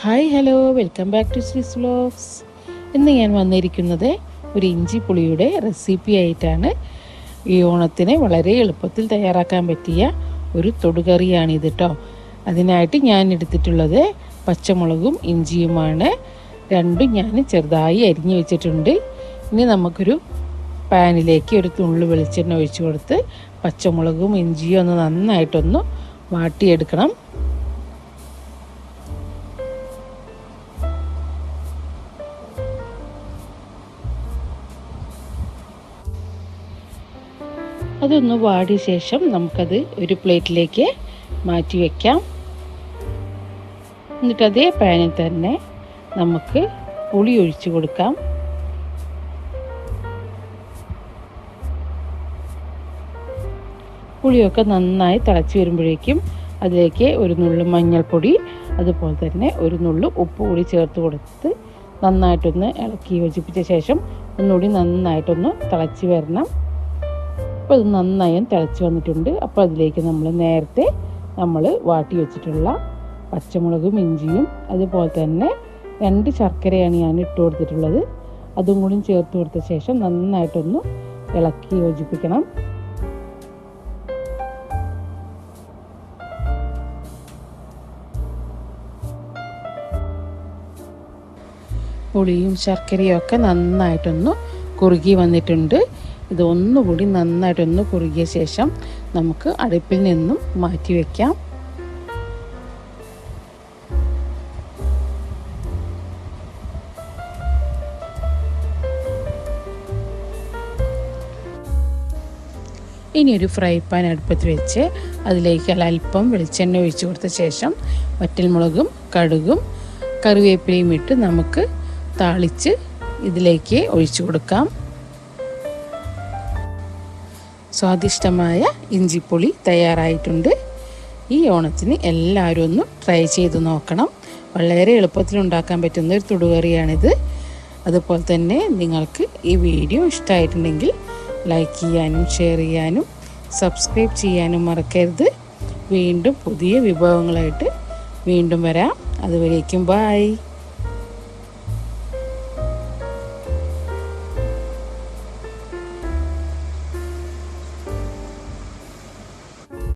Hi hello, welcome back to Sree's vlogs. ഇന്ന് ഞാൻ വന്നിരിക്കുന്നത് ഒരു ഇഞ്ചി പുളിയുടെ റെസിപ്പി ആയിട്ടാണ്. ഈ ഓണത്തിന് വളരെ എളുപ്പത്തിൽ തയ്യാറാക്കാൻ പറ്റിയ ഒരു തൊടുകറിയാണിത് കേട്ടോ. അതിനായിട്ട് ഞാൻ എടുത്തിട്ടുള്ളത് പച്ചമുളകും ഇഞ്ചിയുമാണ്. രണ്ടും ഞാൻ ചെറുതായി അരിഞ്ഞു വെച്ചിട്ടുണ്ട്. ഇനി നമുക്കൊരു പാനിലേക്ക് ഒരു തുള്ളി വെളിച്ചെണ്ണ ഒഴിച്ചു കൊടുത്ത് പച്ചമുളകും ഇഞ്ചിയും ഒന്ന് നന്നായിട്ടൊന്ന് വാട്ടിയെടുക്കണം. അതൊന്ന് വാടിയ ശേഷം നമുക്കത് ഒരു പ്ലേറ്റിലേക്ക് മാറ്റി വയ്ക്കാം. എന്നിട്ട് അതേ പാനിൽ തന്നെ നമുക്ക് പുളി ഒഴിച്ചു കൊടുക്കാം. പുളിയൊക്കെ നന്നായി തിളച്ച് വരുമ്പോഴേക്കും അതിലേക്ക് ഒരു നുള്ളു മഞ്ഞൾപ്പൊടി, അതുപോലെ തന്നെ ഒരു നുള്ളു ഉപ്പ് കൂടി ചേർത്ത് കൊടുത്ത് നന്നായിട്ടൊന്ന് ഇളക്കി യോജിപ്പിച്ച ശേഷം ഒന്നുകൂടി നന്നായിട്ടൊന്ന് തിളച്ച് വരണം. അപ്പോൾ അത് നന്നായും തിളച്ച് വന്നിട്ടുണ്ട്. അപ്പോൾ അതിലേക്ക് നേരത്തെ നമ്മൾ വാട്ടി വെച്ചിട്ടുള്ള പച്ചമുളകും ഇഞ്ചിയും അതുപോലെ തന്നെ 2 ശർക്കരയാണ് ഞാൻ ഇട്ട് കൊടുത്തിട്ടുള്ളത്. അതും കൂടി ചേർത്ത് കൊടുത്ത ശേഷം നന്നായിട്ടൊന്ന് ഇളക്കി യോജിപ്പിക്കണം. പുളിയും ശർക്കരയും ഒക്കെ നന്നായിട്ടൊന്ന് കുറുകി വന്നിട്ടുണ്ട്. ഇതൊന്നുകൂടി നന്നായിട്ടൊന്ന് കുറുകിയ ശേഷം നമുക്ക് അടുപ്പിൽ നിന്നും മാറ്റി വയ്ക്കാം. ഇനി ഒരു ഫ്രൈ പാൻ അടുപ്പത്ത് വെച്ച് അതിലേക്ക് അല്പം വെളിച്ചെണ്ണ ഒഴിച്ചു കൊടുത്ത ശേഷം വറ്റൽമുളകും കടുകും കറിവേപ്പിലയും ഇട്ട് നമുക്ക് താളിച്ച് ഇതിലേക്ക് ഒഴിച്ചു കൊടുക്കാം. സ്വാദിഷ്ടമായ ഇഞ്ചിപ്പുളി തയ്യാറായിട്ടുണ്ട്. ഈ ഓണത്തിന് എല്ലാവരും ഒന്ന് ട്രൈ ചെയ്ത് നോക്കണം. വളരെ എളുപ്പത്തിൽ ഉണ്ടാക്കാൻ പറ്റുന്ന ഒരു തൊടുകറിയാണിത്. അതുപോലെ തന്നെ നിങ്ങൾക്ക് ഈ വീഡിയോ ഇഷ്ടമായിട്ടുണ്ടെങ്കിൽ ലൈക്ക് ചെയ്യാനും ഷെയർ ചെയ്യാനും സബ്സ്ക്രൈബ് ചെയ്യാനും മറക്കരുത്. വീണ്ടും പുതിയ വിഭവങ്ങളായിട്ട് വീണ്ടും വരാം. അതുവരേക്കും ബൈ.